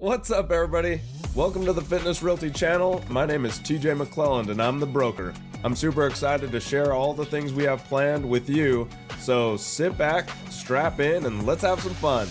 What's up, everybody? Welcome to the Fitness Realty channel. My name is TJ McLelland and I'm the broker. I'm super excited to share all the things we have planned with you. So sit back, strap in, and let's have some fun.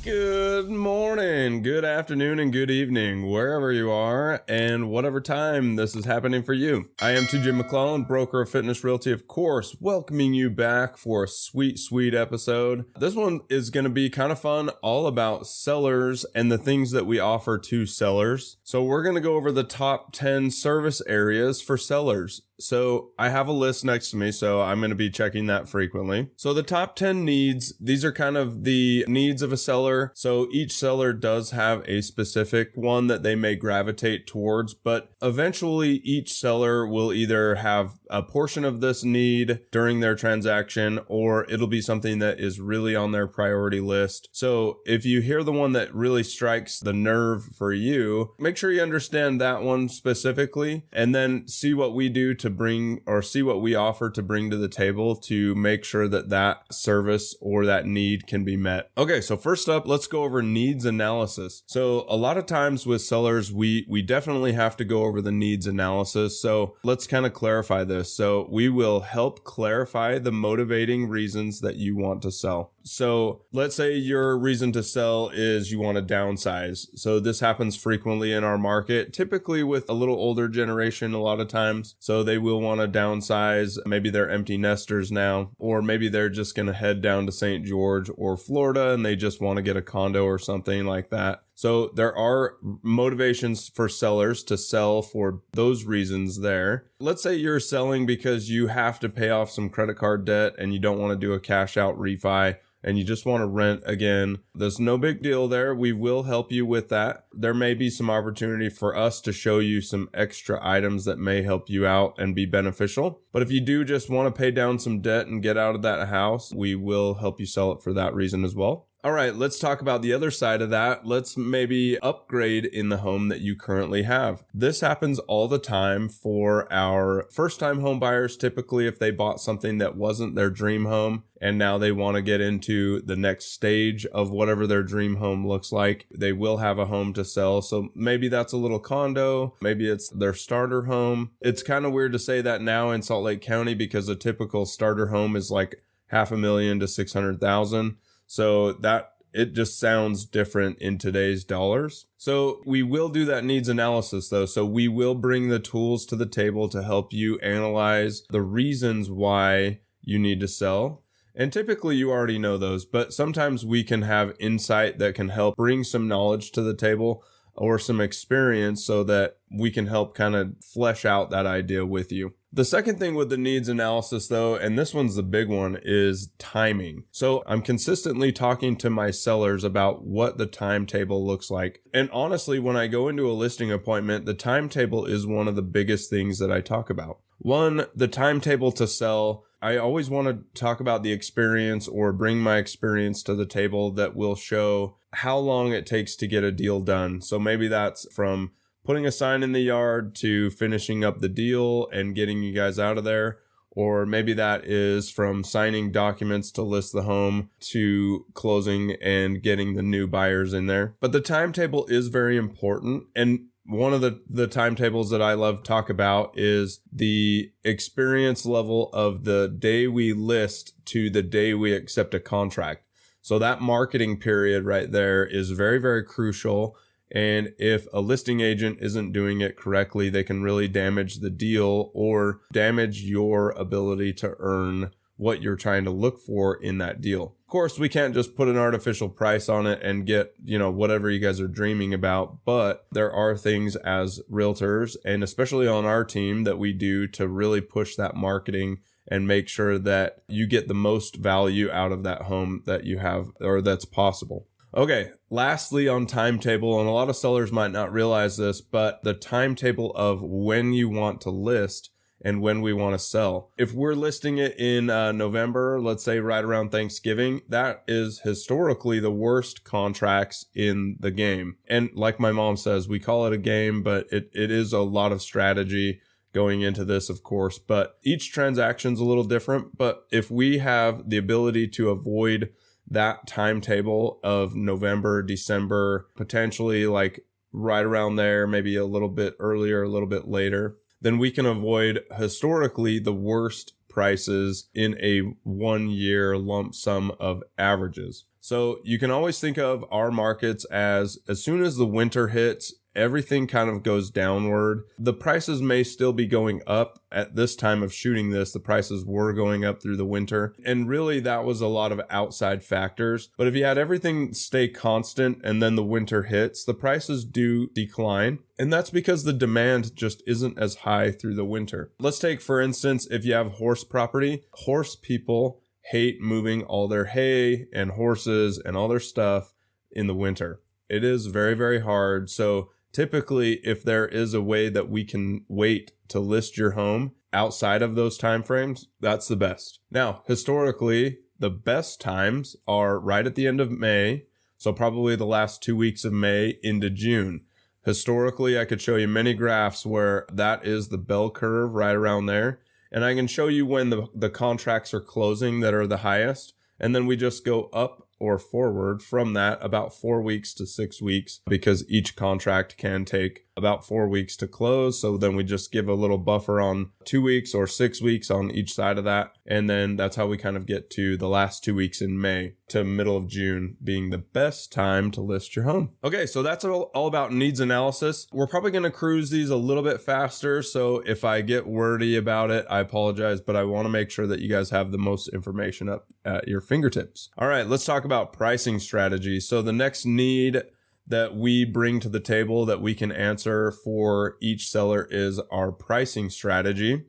Good morning, good afternoon, and good evening, wherever you are and whatever time this is happening for you. I am TJ McLelland, broker of Fitness Realty, of course, welcoming you back for a sweet episode. This one is going to be kind of fun, all about sellers and the things that we offer to sellers. So we're going to go over the top 10 service areas for sellers. So I have a list next to me, so I'm going to be checking that frequently. So the top 10 needs, these are kind of the needs of a seller. So each seller does have a specific one that they may gravitate towards, but eventually each seller will either have a portion of this need during their transaction, or it'll be something that is really on their priority list. So if you hear the one that really strikes the nerve for you, make sure you understand that one specifically, and then see what we do to bring, or see what we offer to bring to the table to make sure that that service or that need can be met. Okay, so first up, let's go over needs analysis. So a lot of times with sellers, we definitely have to go over the needs analysis. So let's kind of clarify this. So we will help clarify the motivating reasons that you want to sell. So let's say your reason to sell is you want to downsize. So this happens frequently in our market, typically with a little older generation a lot of times. So they will want to downsize. Maybe they're empty nesters now, or maybe they're just going to head down to St. George or Florida and they just want to get a condo or something like that. So there are motivations for sellers to sell for those reasons there. Let's say you're selling because you have to pay off some credit card debt and you don't want to do a cash out refi, and you just want to rent again. There's no big deal there. We will help you with that. There may be some opportunity for us to show you some extra items that may help you out and be beneficial. But if you do just want to pay down some debt and get out of that house, we will help you sell it for that reason as well. All right, let's talk about the other side of that. Let's maybe upgrade in the home that you currently have. This happens all the time for our first-time home buyers, typically if they bought something that wasn't their dream home and now they want to get into the next stage of whatever their dream home looks like. They will have a home to sell. So maybe that's a little condo, maybe it's their starter home. It's kind of weird to say that now in Salt Lake County because a typical starter home is like $500,000 to $600,000. So that it just sounds different in today's dollars. So we will do that needs analysis though. So we will bring the tools to the table to help you analyze the reasons why you need to sell. And typically you already know those, but sometimes we can have insight that can help bring some knowledge to the table or some experience so that we can help kind of flesh out that idea with you. The second thing with the needs analysis though, and this one's the big one, is timing. So I'm consistently talking to my sellers about what the timetable looks like. And honestly, when I go into a listing appointment, the timetable is one of the biggest things that I talk about. One, the timetable to sell. I always want to talk about the experience or bring my experience to the table that will show how long it takes to get a deal done. So maybe that's from putting a sign in the yard to finishing up the deal and getting you guys out of there. Or maybe that is from signing documents to list the home to closing and getting the new buyers in there. But the timetable is very important. And one of the timetables that I love to talk about is the experience level of the day we list to the day we accept a contract. So that marketing period right there is very crucial. And if a listing agent isn't doing it correctly, they can really damage the deal or damage your ability to earn what you're trying to look for in that deal. Of course, we can't just put an artificial price on it and get, whatever you guys are dreaming about, but there are things as realtors and especially on our team that we do to really push that marketing and make sure that you get the most value out of that home that you have or that's possible. Okay, lastly on timetable, and a lot of sellers might not realize this, but the timetable of when you want to list and when we want to sell. If we're listing it in November, let's say right around Thanksgiving, that is historically the worst contracts in the game. And like my mom says, we call it a game, but it is a lot of strategy going into this, of course, but each transaction's a little different. But if we have the ability to avoid that timetable of November, December, potentially like right around there, maybe a little bit earlier, a little bit later, then we can avoid historically the worst prices in a 1 year lump sum of averages. So you can always think of our markets as soon as the winter hits, everything kind of goes downward. The prices may still be going up. At this time of shooting this, the prices were going up through the winter. And really that was a lot of outside factors. But if you had everything stay constant and then the winter hits, the prices do decline. And that's because the demand just isn't as high through the winter. Let's take, for instance, if you have horse property, horse people hate moving all their hay and horses and all their stuff in the winter. It is very, very hard. So typically, if there is a way that we can wait to list your home outside of those timeframes, that's the best. Now, historically, the best times are right at the end of May. So probably the last 2 weeks of May into June. Historically, I could show you many graphs where that is the bell curve right around there. And I can show you when the contracts are closing that are the highest. And then we just go up or forward from that about 4 weeks to 6 weeks, because each contract can take about 4 weeks to close. So then we just give a little buffer on 2 weeks or 6 weeks on each side of that. And then that's how we kind of get to the last 2 weeks in May to middle of June being the best time to list your home. Okay, so that's all about needs analysis. We're probably going to cruise these a little bit faster. So if I get wordy about it, I apologize, but I want to make sure that you guys have the most information up at your fingertips. All right, let's talk about pricing strategy. So the next need that we bring to the table that we can answer for each seller is our pricing strategy.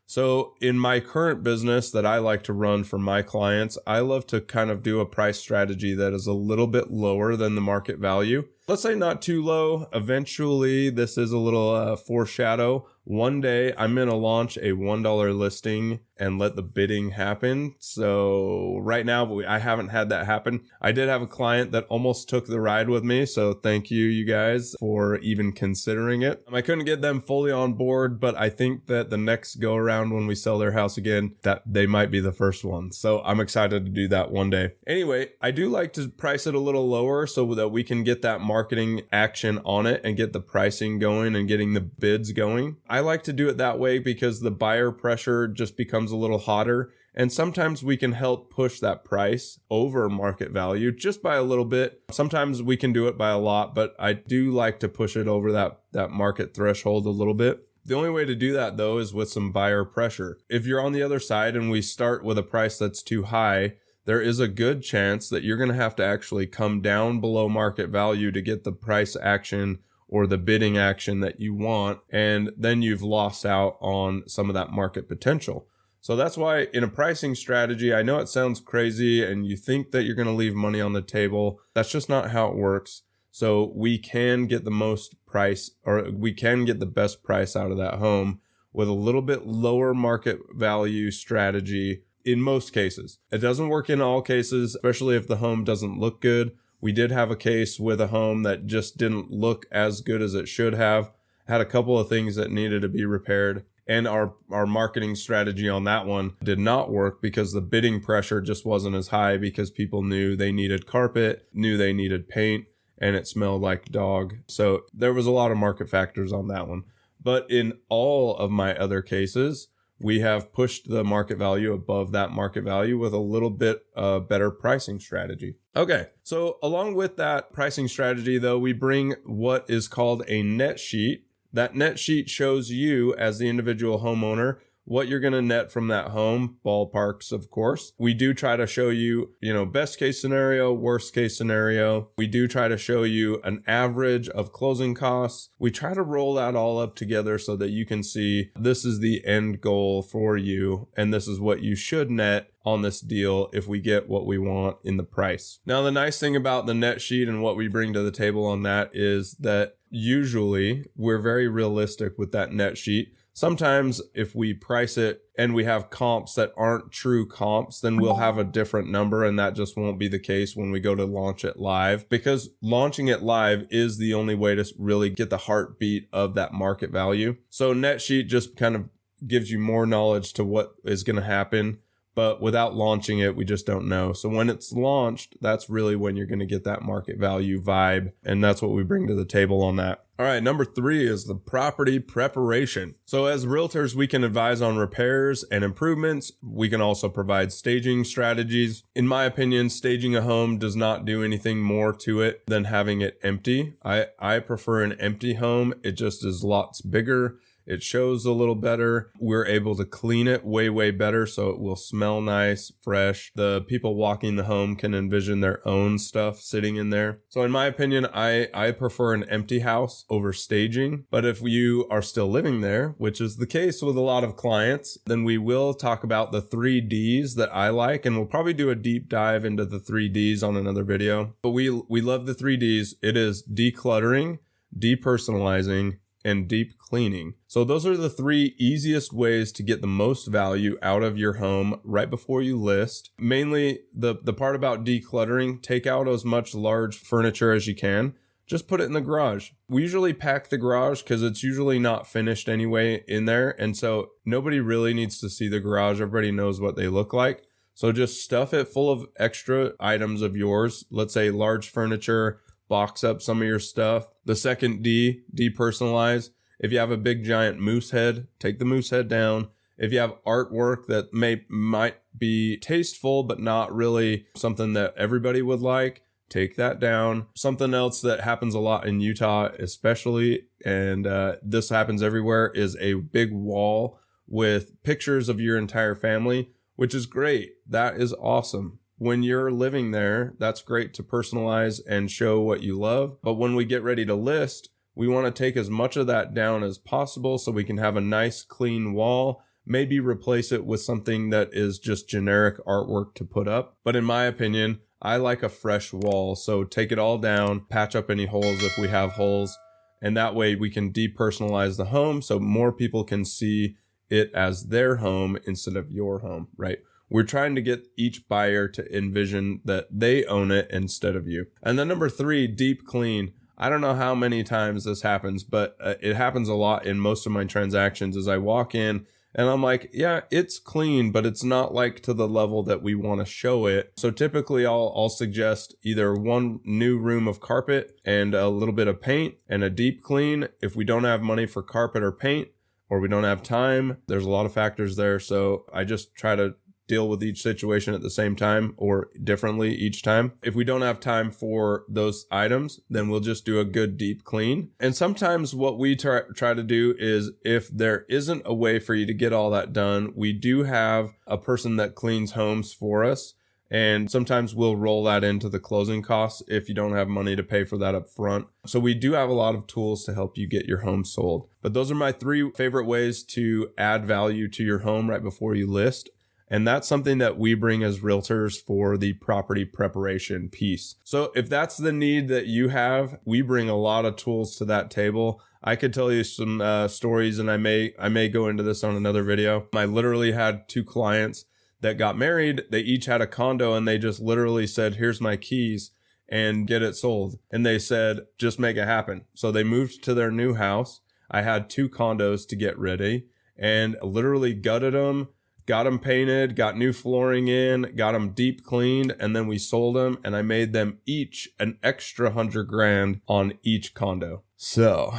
So in my current business that I like to run for my clients, I love to kind of do a price strategy that is a little bit lower than the market value. Let's say not too low. Eventually, this is a little foreshadow. One day I'm going to launch a $1 listing and let the bidding happen. So right now, I haven't had that happen. I did have a client that almost took the ride with me. So thank you guys for even considering it. I couldn't get them fully on board, but I think that the next go around when we sell their house again, that they might be the first one. So I'm excited to do that one day. Anyway, I do like to price it a little lower so that we can get that marketing action on it and get the pricing going and getting the bids going. I like to do it that way because the buyer pressure just becomes a little hotter. And sometimes we can help push that price over market value just by a little bit. Sometimes we can do it by a lot, but I do like to push it over that market threshold a little bit. The only way to do that, though, is with some buyer pressure. If you're on the other side and we start with a price that's too high, there is a good chance that you're going to have to actually come down below market value to get the price action or the bidding action that you want. And then you've lost out on some of that market potential. So that's why in a pricing strategy, I know it sounds crazy and you think that you're going to leave money on the table. That's just not how it works. So we can get the most price, or we can get the best price out of that home with a little bit lower market value strategy in most cases. It doesn't work in all cases, especially if the home doesn't look good. We did have a case with a home that just didn't look as good as it should have. Had a couple of things that needed to be repaired. And our marketing strategy on that one did not work because the bidding pressure just wasn't as high because people knew they needed carpet, knew they needed paint, and it smelled like dog. So there was a lot of market factors on that one. But in all of my other cases, we have pushed the market value above that market value with a little bit better pricing strategy. Okay, so along with that pricing strategy, though, we bring what is called a net sheet. That net sheet shows you as the individual homeowner what you're going to net from that home, ballparks, of course. We do try to show you, best case scenario, worst case scenario. We do try to show you an average of closing costs. We try to roll that all up together so that you can see this is the end goal for you, and this is what you should net on this deal if we get what we want in the price. Now, the nice thing about the net sheet and what we bring to the table on that is that usually we're very realistic with that net sheet. Sometimes if we price it and we have comps that aren't true comps, then we'll have a different number, and that just won't be the case when we go to launch it live, because launching it live is the only way to really get the heartbeat of that market value. So net sheet just kind of gives you more knowledge to what is going to happen. but without launching it, we just don't know. So when it's launched, that's really when you're going to get that market value vibe. And that's what we bring to the table on that. All right, number 3 is the property preparation. So as realtors, we can advise on repairs and improvements. We can also provide staging strategies. In my opinion, staging a home does not do anything more to it than having it empty. I prefer an empty home. It just is lots bigger. It shows a little better. We're able to clean it way better so it will smell nice, fresh. The people walking the home can envision their own stuff sitting in there. So in my opinion, I prefer an empty house over staging. But if you are still living there, which is the case with a lot of clients, then we will talk about the 3 Ds that I like, and we'll probably do a deep dive into the 3 Ds on another video. But we love the 3 Ds. It is decluttering, depersonalizing, and deep cleaning. So those are the 3 easiest ways to get the most value out of your home right before you list. Mainly the part about decluttering, take out as much large furniture as you can. Just put it in the garage. We usually pack the garage because it's usually not finished anyway in there. And so nobody really needs to see the garage. Everybody knows what they look like. So just stuff it full of extra items of yours. Let's say large furniture, box up some of your stuff. The second D, depersonalize. If you have a big giant moose head, take the moose head down. If you have artwork that might be tasteful, but not really something that everybody would like, take that down. Something else that happens a lot in Utah, especially, and this happens everywhere, is a big wall with pictures of your entire family, which is great. That is awesome. When you're living there, that's great to personalize and show what you love. But when we get ready to list, we want to take as much of that down as possible so we can have a nice clean wall, maybe replace it with something that is just generic artwork to put up. But in my opinion, I like a fresh wall. So take it all down, patch up any holes if we have holes. And that way we can depersonalize the home so more people can see it as their home instead of your home, right? We're trying to get each buyer to envision that they own it instead of you. And then number 3, deep clean. I don't know how many times this happens, but it happens a lot in most of my transactions as I walk in and I'm like, yeah, it's clean, but it's not like to the level that we want to show it. So typically I'll suggest either one new room of carpet and a little bit of paint and a deep clean. If we don't have money for carpet or paint, or we don't have time, there's a lot of factors there. So I just try to deal with each situation at the same time or differently each time. If we don't have time for those items, then we'll just do a good deep clean. And sometimes what we try to do is if there isn't a way for you to get all that done, we do have a person that cleans homes for us. And sometimes we'll roll that into the closing costs if you don't have money to pay for that up front. So we do have a lot of tools to help you get your home sold. But those are my 3 favorite ways to add value to your home right before you list. And that's something that we bring as realtors for the property preparation piece. So if that's the need that you have, we bring a lot of tools to that table. I could tell you some stories, and I may go into this on another video. I literally had 2 clients that got married. They each had a condo, and they just literally said, here's my keys and get it sold. And they said, just make it happen. So they moved to their new house. I had 2 condos to get ready and literally gutted them, got them painted, got new flooring in, got them deep cleaned, and then we sold them, and I made them each an extra $100,000 on each condo. So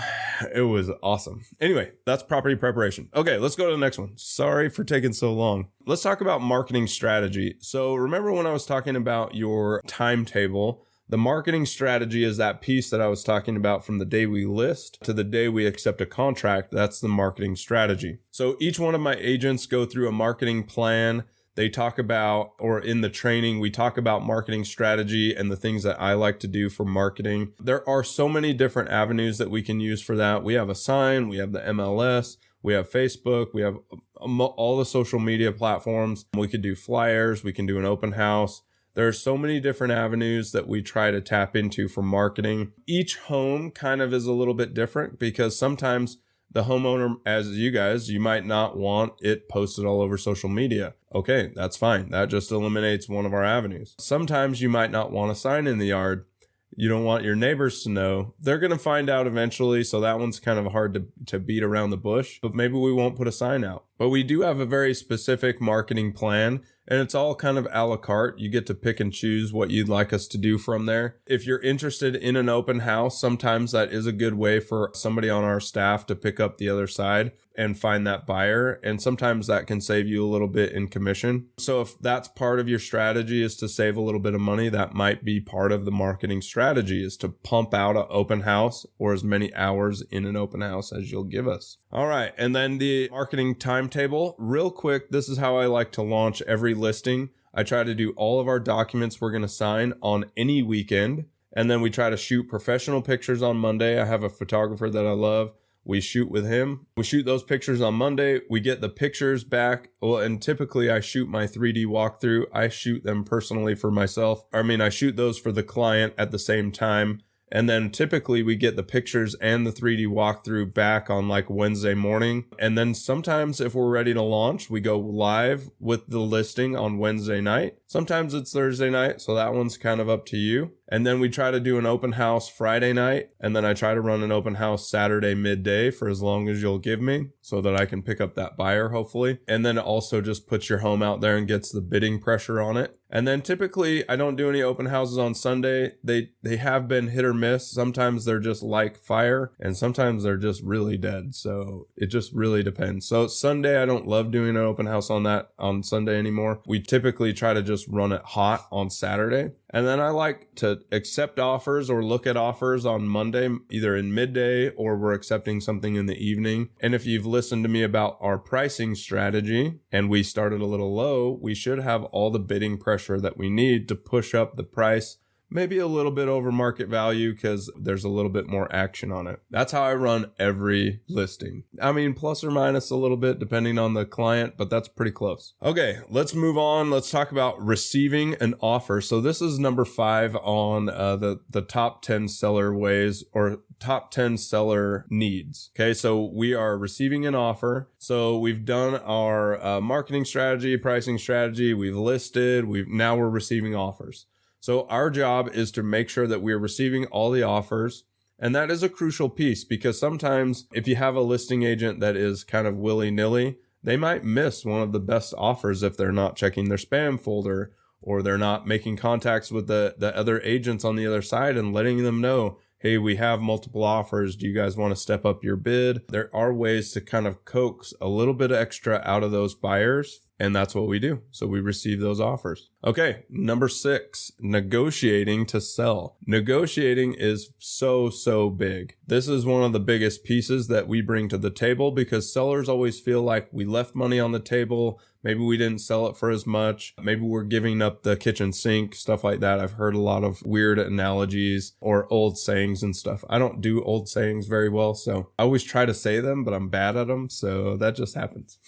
it was awesome. Anyway, that's property preparation. Okay, let's go to the next one. Sorry for taking so long. Let's talk about marketing strategy. So remember when I was talking about your timetable? The marketing strategy is that piece that I was talking about from the day we list to the day we accept a contract. That's the marketing strategy. So each one of my agents go through a marketing plan. They talk about, or in the training, we talk about marketing strategy and the things that I like to do for marketing. There are so many different avenues that we can use for that. We have a sign, we have the MLS, we have Facebook, we have all the social media platforms. We could do flyers, we can do an open house. There are so many different avenues that we try to tap into for marketing. Each home kind of is a little bit different because sometimes the homeowner, as you guys, you might not want it posted all over social media. Okay, that's fine. That just eliminates one of our avenues. Sometimes you might not want a sign in the yard. You don't want your neighbors to know. They're going to find out eventually, so that one's kind of hard to beat around the bush, but maybe we won't put a sign out. But we do have a very specific marketing plan, And it's all kind of a la carte. You get to pick and choose what you'd like us to do from there. If you're interested in an open house, sometimes that is a good way for somebody on our staff to pick up the other side and find that buyer. And sometimes that can save you a little bit in commission. So if that's part of your strategy, is to save a little bit of money, that might be part of the marketing strategy, is to pump out an open house or as many hours in an open house as you'll give us. All right. And then the marketing timetable, real quick. This is how I like to launch every listing. I try to do all of our documents we're going to sign on any weekend. And then we try to shoot professional pictures on Monday. I have a photographer that I love. We shoot with him. We shoot those pictures on Monday. We get the pictures back. Well, and typically I shoot my 3D walkthrough. I shoot them personally for myself. I shoot those for the client at the same time. And then typically we get the pictures and the 3D walkthrough back on like Wednesday morning. And then sometimes if we're ready to launch, we go live with the listing on Wednesday night. Sometimes it's Thursday night, so that one's kind of up to you. And then we try to do an open house Friday night. And then I try to run an open house Saturday midday for as long as you'll give me so that I can pick up that buyer, hopefully. And then it also just puts your home out there and gets the bidding pressure on it. And then typically I don't do any open houses on Sunday. They have been hit or miss. Sometimes they're just like fire and sometimes they're just really dead. So it just really depends. So Sunday, I don't love doing an open house on Sunday anymore. We typically try to just run it hot on Saturday. And then I like to accept offers or look at offers on Monday, either in midday or we're accepting something in the evening. And if you've listened to me about our pricing strategy and we started a little low, we should have all the bidding pressure that we need to push up the price, maybe a little bit over market value because there's a little bit more action on it. That's how I run every listing. Plus or minus a little bit depending on the client, but that's pretty close. Okay, let's move on. Let's talk about receiving an offer. So this is number 5 on the top 10 seller ways or top 10 seller needs. Okay, so we are receiving an offer. So we've done our marketing strategy, pricing strategy, we've listed, now we're receiving offers. So our job is to make sure that we're receiving all the offers. And that is a crucial piece because sometimes if you have a listing agent that is kind of willy-nilly, they might miss one of the best offers if they're not checking their spam folder or they're not making contacts with the other agents on the other side and letting them know, hey, we have multiple offers. Do you guys want to step up your bid? There are ways to kind of coax a little bit extra out of those buyers. And that's what we do. So we receive those offers. Okay, number 6, negotiating to sell. Negotiating is so big. This is one of the biggest pieces that we bring to the table because sellers always feel like we left money on the table. Maybe we didn't sell it for as much. Maybe we're giving up the kitchen sink, stuff like that. I've heard a lot of weird analogies or old sayings and stuff. I don't do old sayings very well, so I always try to say them, but I'm bad at them. So that just happens.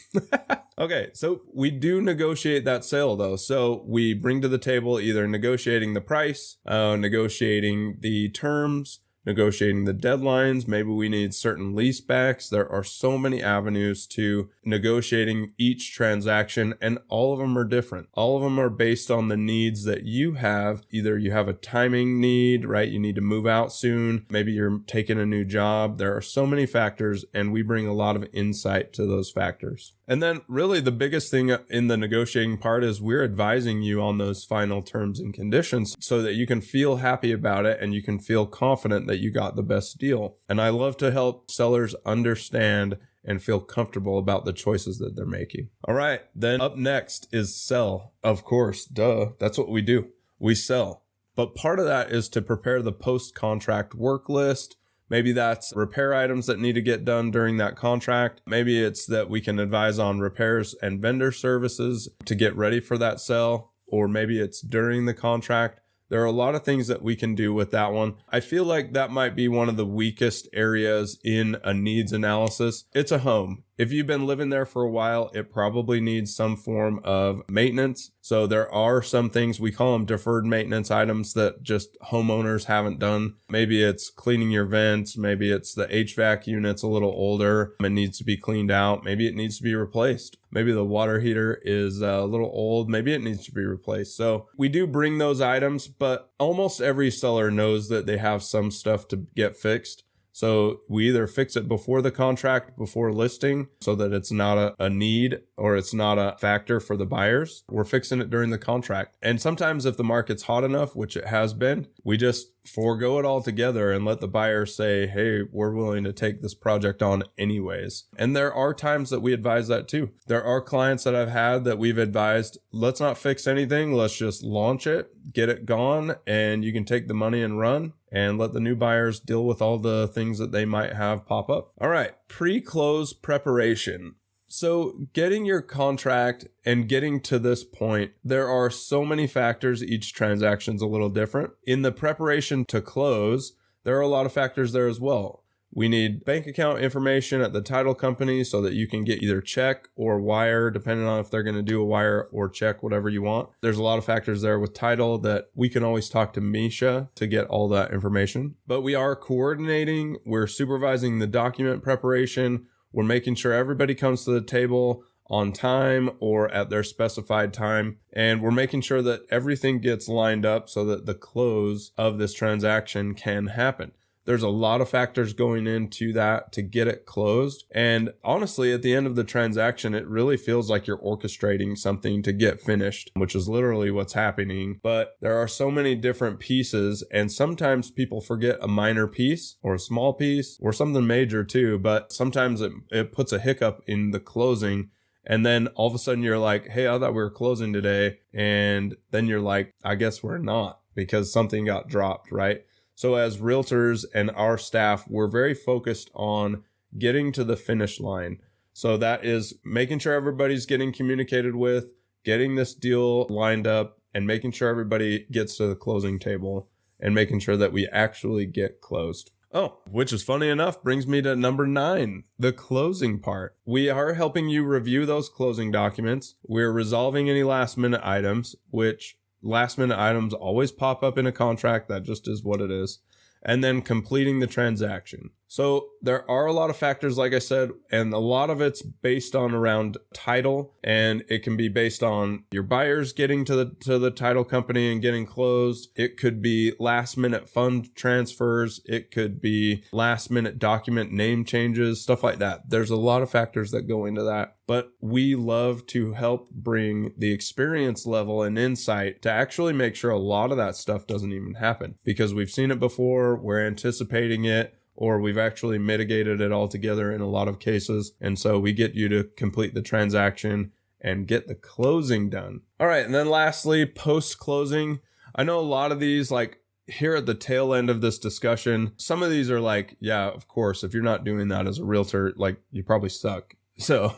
Okay, so we do negotiate that sale though. So we bring to the table either negotiating the price, negotiating the terms, negotiating the deadlines. Maybe we need certain lease backs. There are so many avenues to negotiating each transaction, and all of them are different. All of them are based on the needs that you have. Either you have a timing need, right? You need to move out soon. Maybe you're taking a new job. There are so many factors, and we bring a lot of insight to those factors. And then really the biggest thing in the negotiating part is we're advising you on those final terms and conditions so that you can feel happy about it and you can feel confident that you got the best deal. And I love to help sellers understand and feel comfortable about the choices that they're making. All right, then up next is sell. Of course, duh, that's what we do. We sell. But part of that is to prepare the post-contract work list. Maybe that's repair items that need to get done during that contract. Maybe it's that we can advise on repairs and vendor services to get ready for that sale, or maybe it's during the contract. There are a lot of things that we can do with that one. I feel like that might be one of the weakest areas in a needs analysis. It's a home. If you've been living there for a while, it probably needs some form of maintenance. So there are some things, we call them deferred maintenance items, that just homeowners haven't done. Maybe it's cleaning your vents. Maybe it's the HVAC unit's a little older. It needs to be cleaned out. Maybe it needs to be replaced. Maybe the water heater is a little old. Maybe it needs to be replaced. So we do bring those items, but almost every seller knows that they have some stuff to get fixed. So we either fix it before the contract, before listing, so that it's not a need or it's not a factor for the buyers. We're fixing it during the contract. And sometimes if the market's hot enough, which it has been, we just forego it all together and let the buyer say, hey, we're willing to take this project on anyways. And there are times that we advise that too. There are clients that I've had that we've advised, let's not fix anything. Let's just launch it, get it gone, and you can take the money and run and let the new buyers deal with all the things that they might have pop up. All right, pre-close preparation. So getting your contract and getting to this point, there are so many factors. Each transaction's a little different. In the preparation to close, there are a lot of factors there as well. We need bank account information at the title company so that you can get either check or wire, depending on if they're going to do a wire or check, whatever you want. There's a lot of factors there with title that we can always talk to Misha to get all that information. But we are coordinating, we're supervising the document preparation. We're making sure everybody comes to the table on time or at their specified time. And we're making sure that everything gets lined up so that the close of this transaction can happen. There's a lot of factors going into that to get it closed. And honestly, at the end of the transaction, it really feels like you're orchestrating something to get finished, which is literally what's happening. But there are so many different pieces, and sometimes people forget a minor piece or a small piece or something major too. But sometimes it puts a hiccup in the closing. And then all of a sudden you're like, hey, I thought we were closing today. And then you're like, I guess we're not, because something got dropped, right? So as realtors and our staff, we're very focused on getting to the finish line. So that is making sure everybody's getting communicated with, getting this deal lined up, and making sure everybody gets to the closing table and making sure that we actually get closed. Oh, which is funny enough, brings me to number 9, the closing part. We are helping you review those closing documents. We're resolving any last minute items, which last minute items always pop up in a contract. That just is what it is. And then completing the transaction. So there are a lot of factors, like I said, and a lot of it's based on around title, and it can be based on your buyers getting to the title company and getting closed. It could be last minute fund transfers. It could be last minute document name changes, stuff like that. There's a lot of factors that go into that, but we love to help bring the experience level and insight to actually make sure a lot of that stuff doesn't even happen, because we've seen it before, we're anticipating it, or we've actually mitigated it altogether in a lot of cases. And so we get you to complete the transaction and get the closing done. All right. And then lastly, post-closing. I know a lot of these, like here at the tail end of this discussion, some of these are like, yeah, of course, if you're not doing that as a realtor, like you probably suck. So,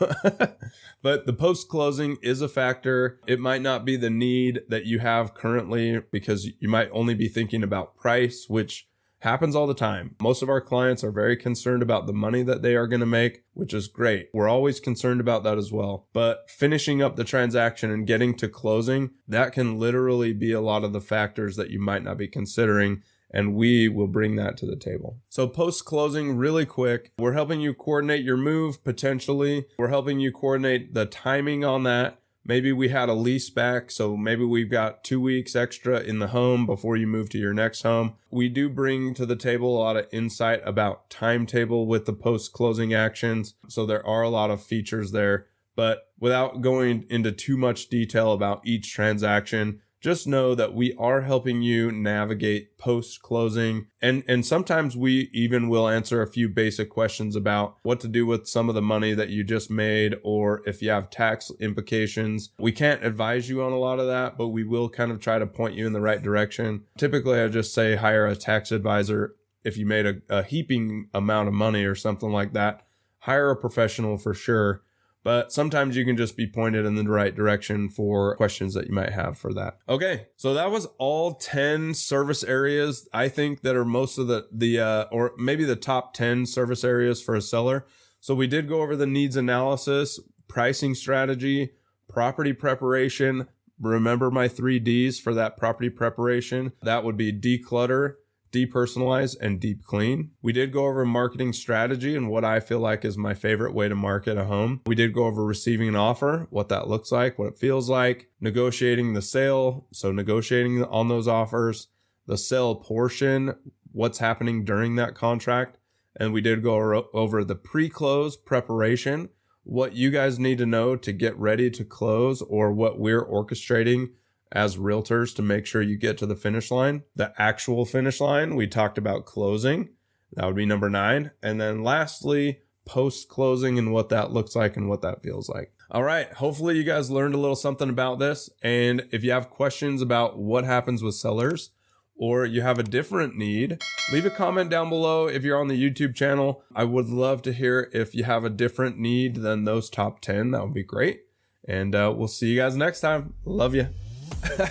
but the post-closing is a factor. It might not be the need that you have currently, because you might only be thinking about price, which happens all the time. Most of our clients are very concerned about the money that they are going to make, which is great. We're always concerned about that as well. But finishing up the transaction and getting to closing, that can literally be a lot of the factors that you might not be considering, and we will bring that to the table. So post-closing, really quick, we're helping you coordinate your move potentially. We're helping you coordinate the timing on that. Maybe we had a lease back, so maybe we've got 2 weeks extra in the home before you move to your next home. We do bring to the table a lot of insight about Timetable with the post-closing actions. So there are a lot of features there, but without going into too much detail about each transaction, just know that we are helping you navigate post-closing. And sometimes we even will answer a few basic questions about what to do with some of the money that you just made, or if you have tax implications. We can't advise you on a lot of that, but we will kind of try to point you in the right direction. Typically, I just say hire a tax advisor. If you made a heaping amount of money or something like that, hire a professional for sure. But sometimes you can just be pointed in the right direction for questions that you might have for that. Okay, so that was all 10 service areas, I think, that are most of or maybe the top 10 service areas for a seller. So we did go over the needs analysis, pricing strategy, property preparation. Remember my 3 Ds for that property preparation. That would be declutter, depersonalize, and deep clean. We did go over marketing strategy and what I feel like is my favorite way to market a home. We did go over receiving an offer, what that looks like, what it feels like, negotiating the sale, so negotiating on those offers, the sale portion, what's happening during that contract, and we did go over the pre-close preparation, what you guys need to know to get ready to close, or what we're orchestrating as realtors to make sure you get to the finish line, the actual finish line. We talked about closing. That would be number 9. And then lastly, post-closing and what that looks like and what that feels like. All right. Hopefully you guys learned a little something about this. And if you have questions about what happens with sellers, or you have a different need, leave a comment down below if you're on the YouTube channel. I would love to hear if you have a different need than those top 10. That would be great. And we'll see you guys next time. Love you.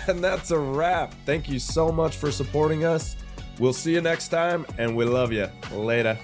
And that's a wrap. Thank you so much for supporting us. We'll see you next time, and we love you. Later.